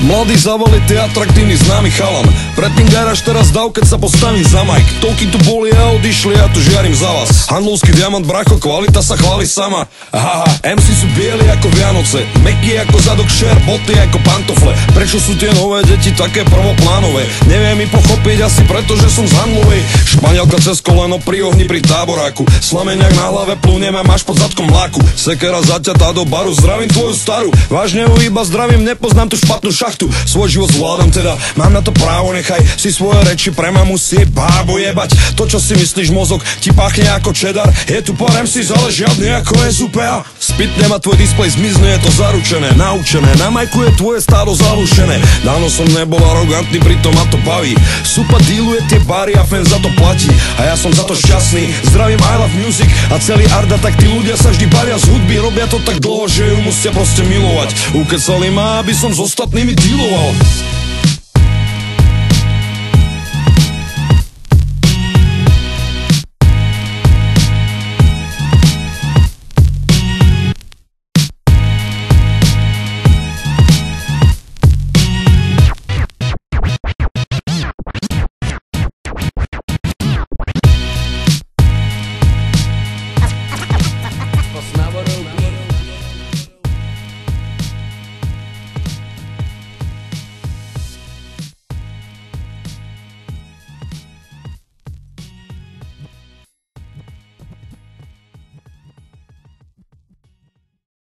Mladý, zavalitý, atraktívny, známy chalan. Predtým garáž, teraz dav, keď sa postavím za majk. Toľky tu boli a odišli, ja tu žiarím za vás. Handlovský diamant, bracho, kvalita sa chváli sama. Haha, MC sú bieli ako Vianoce, meky ako zadok šer, boty ako pantofle. Prečo sú tie nové deti také prvoplánové? Neviem mi pochopiť, asi preto, že som z Handlovej. Španielka cez koleno pri ohni pri táboráku. Slameňak na hlave plúnem a máš pod zadkom mláku. Sekera zaťatá do baru, zdravím tvoju starú. Vážne ju iba zdravím, nepoznám tu špatnú šachtu. Svoj život zvládam teda, mám na to právo, nechaj si svoje reči pre mamu si bábo jebať. To, čo si myslíš, mozog ti pachne ako čedar. Je tu pár MCs, ale žiadny ako SUPA. Spitnem a tvoj displej zmizne, je to zaručené, naučené. Na majku je tvoje stádo zalušené. Dávno som nebol arogantný, pritom ma to baví. Supa dealuje tie bary a fan za to platí. A ja som za to šťastný, zdravím I Love Music a celý Arda, tak tí ľudia sa vždy bavia z hudby. Robia to tak dlho, že ju musia proste milovať. Ukecali ma, aby som s ostatnými dealoval.